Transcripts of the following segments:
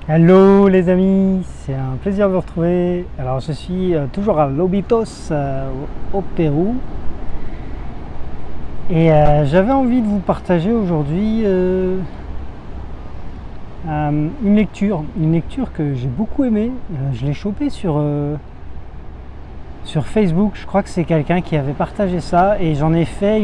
Hello les amis, c'est un plaisir de vous retrouver. Alors je suis toujours à Lobitos au Pérou et j'avais envie de vous partager aujourd'hui une lecture que j'ai beaucoup aimée. Je l'ai chopée sur Facebook, je crois que c'est quelqu'un qui avait partagé ça et j'en ai fait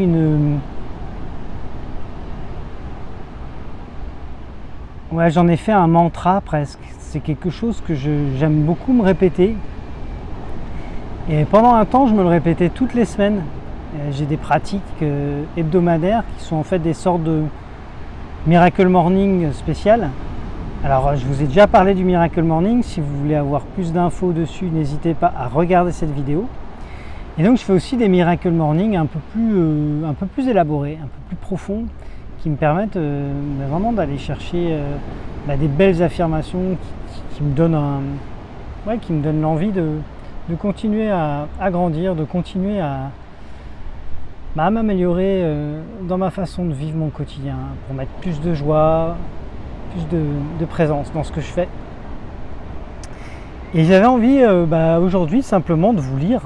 j'en ai fait un mantra presque. C'est quelque chose que j'aime beaucoup me répéter. Et pendant un temps, je me le répétais toutes les semaines. J'ai des pratiques hebdomadaires qui sont en fait des sortes de Miracle Morning spéciales. Alors, je vous ai déjà parlé du Miracle Morning. Si vous voulez avoir plus d'infos dessus, n'hésitez pas à regarder cette vidéo. Et donc, je fais aussi des Miracle Morning un peu plus élaborés, un peu plus profonds, qui me permettent vraiment d'aller chercher des belles affirmations qui me donnent qui me donnent l'envie de continuer à grandir, de continuer à m'améliorer dans ma façon de vivre mon quotidien, pour mettre plus de joie, plus de présence dans ce que je fais. Et j'avais envie aujourd'hui simplement de vous lire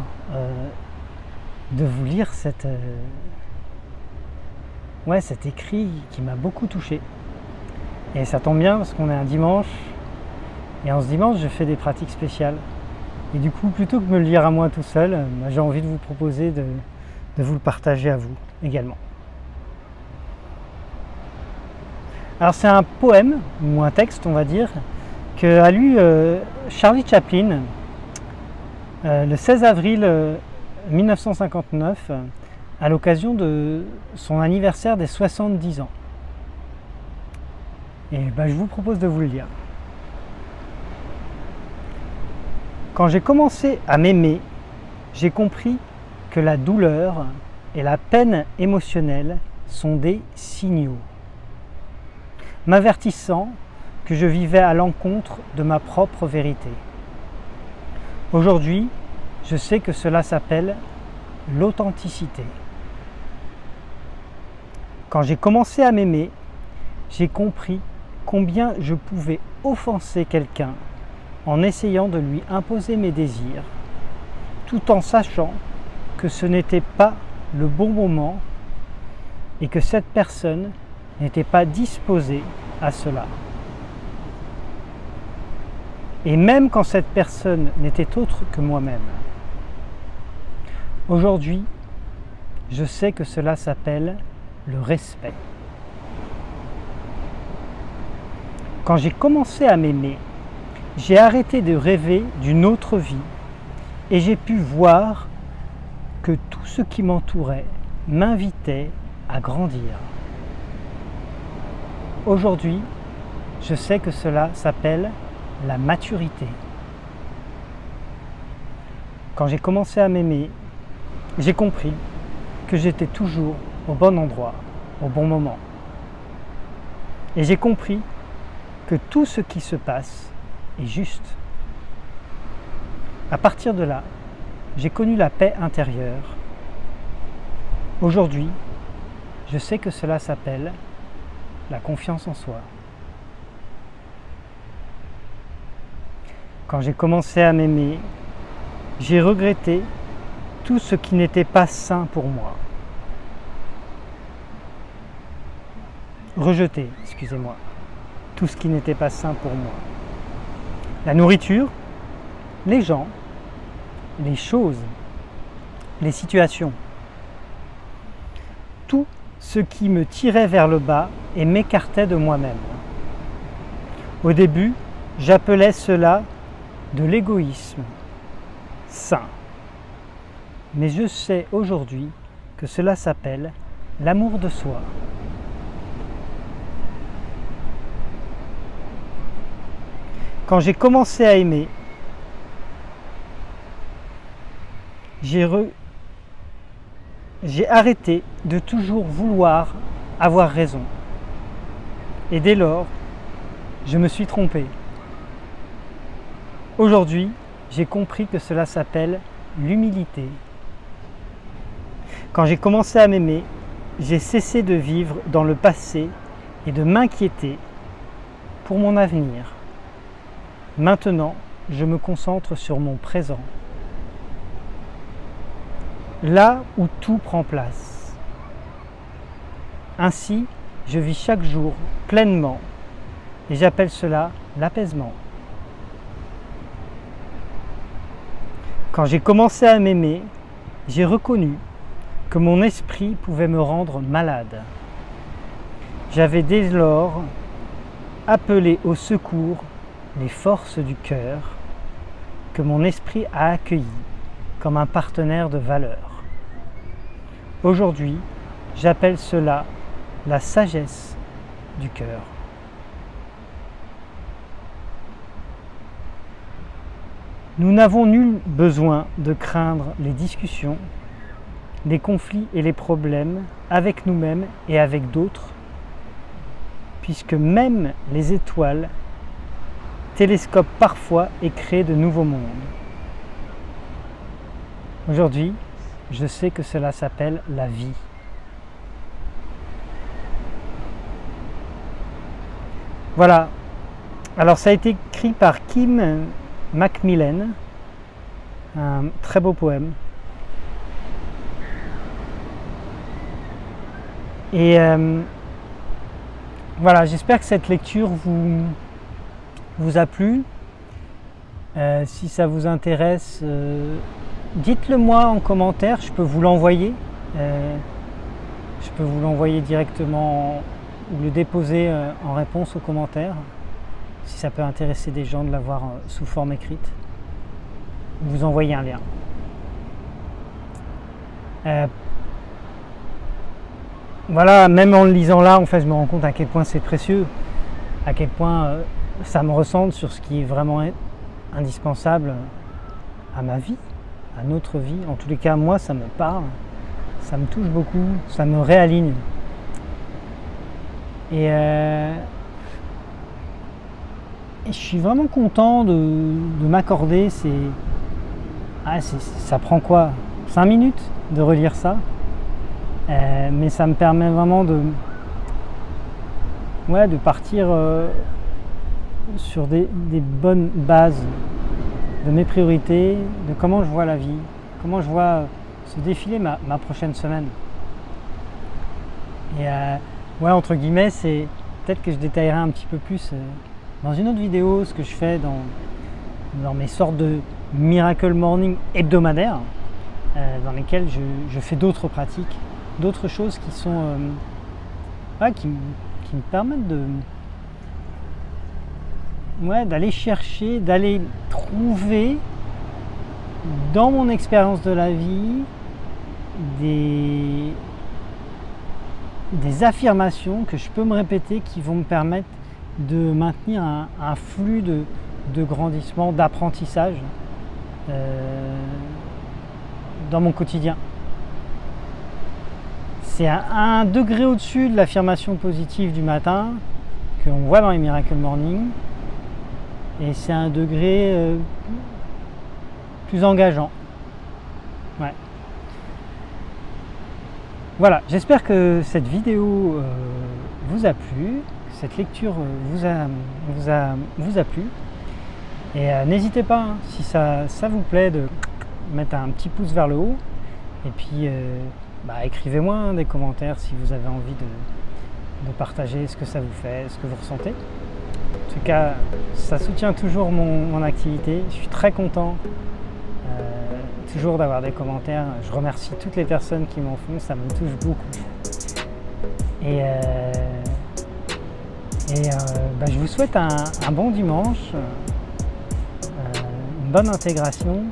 cet écrit qui m'a beaucoup touché. Et ça tombe bien parce qu'on est un dimanche, et en ce dimanche je fais des pratiques spéciales. Et du coup, plutôt que de me le lire à moi tout seul, j'ai envie de vous proposer de vous le partager à vous également. Alors c'est un poème, ou un texte on va dire, qu'a lu Charlie Chaplin le 16 avril 1959 à l'occasion de son anniversaire des 70 ans. Et je vous propose de vous le lire. Quand j'ai commencé à m'aimer, j'ai compris que la douleur et la peine émotionnelle sont des signaux, m'avertissant que je vivais à l'encontre de ma propre vérité. Aujourd'hui, je sais que cela s'appelle l'authenticité. Quand j'ai commencé à m'aimer, j'ai compris combien je pouvais offenser quelqu'un en essayant de lui imposer mes désirs, tout en sachant que ce n'était pas le bon moment et que cette personne n'était pas disposée à cela. Et même quand cette personne n'était autre que moi-même. Aujourd'hui, je sais que cela s'appelle le respect. Quand j'ai commencé à m'aimer, j'ai arrêté de rêver d'une autre vie et j'ai pu voir que tout ce qui m'entourait m'invitait à grandir. Aujourd'hui, je sais que cela s'appelle la maturité. Quand j'ai commencé à m'aimer, j'ai compris que j'étais toujours au bon endroit, au bon moment. Et j'ai compris que tout ce qui se passe est juste. À partir de là, j'ai connu la paix intérieure. Aujourd'hui, je sais que cela s'appelle la confiance en soi. Quand j'ai commencé à m'aimer, j'ai regretté tout ce qui n'était pas sain pour moi. Rejeté, excusez-moi, tout ce qui n'était pas sain pour moi. La nourriture, les gens, les choses, les situations. Tout ce qui me tirait vers le bas et m'écartait de moi-même. Au début, j'appelais cela de l'égoïsme sain. Mais je sais aujourd'hui que cela s'appelle l'amour de soi. Quand j'ai commencé à aimer, j'ai arrêté de toujours vouloir avoir raison. Et dès lors, je me suis trompé. Aujourd'hui, j'ai compris que cela s'appelle l'humilité. Quand j'ai commencé à m'aimer, j'ai cessé de vivre dans le passé et de m'inquiéter pour mon avenir. Maintenant, je me concentre sur mon présent. Là où tout prend place. Ainsi, je vis chaque jour pleinement et j'appelle cela l'apaisement. Quand j'ai commencé à m'aimer, j'ai reconnu que mon esprit pouvait me rendre malade. J'avais dès lors appelé au secours les forces du cœur que mon esprit a accueillies comme un partenaire de valeur. Aujourd'hui, j'appelle cela la sagesse du cœur. Nous n'avons nul besoin de craindre les discussions, les conflits et les problèmes avec nous-mêmes et avec d'autres, puisque même les étoiles télescopent parfois et créent de nouveaux mondes. Aujourd'hui, je sais que cela s'appelle la vie. Voilà. Alors ça a été écrit par Kim Macmillan, un très beau poème. Et voilà, j'espère que cette lecture vous a plu. Si ça vous intéresse, dites-le moi en commentaire, je peux vous l'envoyer. Je peux vous l'envoyer directement ou le déposer en réponse aux commentaires, si ça peut intéresser des gens de l'avoir sous forme écrite. Vous envoyez un lien. Voilà, même en le lisant là, en fait, je me rends compte à quel point c'est précieux, à quel point ça me ressemble sur ce qui est vraiment indispensable à ma vie, à notre vie. En tous les cas, moi, ça me parle, ça me touche beaucoup, ça me réaligne. Et je suis vraiment content de m'accorder ça prend quoi, 5 minutes de relire ça, mais ça me permet vraiment de partir sur des bonnes bases de mes priorités, de comment je vois la vie, comment je vois se défiler ma prochaine semaine. Et entre guillemets, c'est peut-être que je détaillerai un petit peu plus dans une autre vidéo ce que je fais dans mes sortes de Miracle Morning hebdomadaires, dans lesquels je fais d'autres pratiques, d'autres choses qui sont qui me permettent d'aller chercher, d'aller trouver dans mon expérience de la vie des affirmations que je peux me répéter qui vont me permettre de maintenir un flux de grandissement, d'apprentissage dans mon quotidien. C'est un degré au-dessus de l'affirmation positive du matin qu'on voit dans les Miracle Morning, et c'est un degré plus engageant. Ouais. Voilà, j'espère que cette vidéo vous a plu, que cette lecture vous a plu. Et n'hésitez pas, si ça vous plaît, de mettre un petit pouce vers le haut. Et puis, écrivez-moi des commentaires si vous avez envie de partager ce que ça vous fait, ce que vous ressentez. En tout cas, ça soutient toujours mon activité. Je suis très content toujours d'avoir des commentaires. Je remercie toutes les personnes qui m'en font, ça me touche beaucoup. Et je vous souhaite un bon dimanche, une bonne intégration,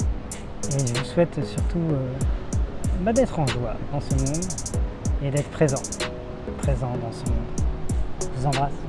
et je vous souhaite surtout d'être en joie dans ce monde et d'être présent dans ce monde. Je vous embrasse.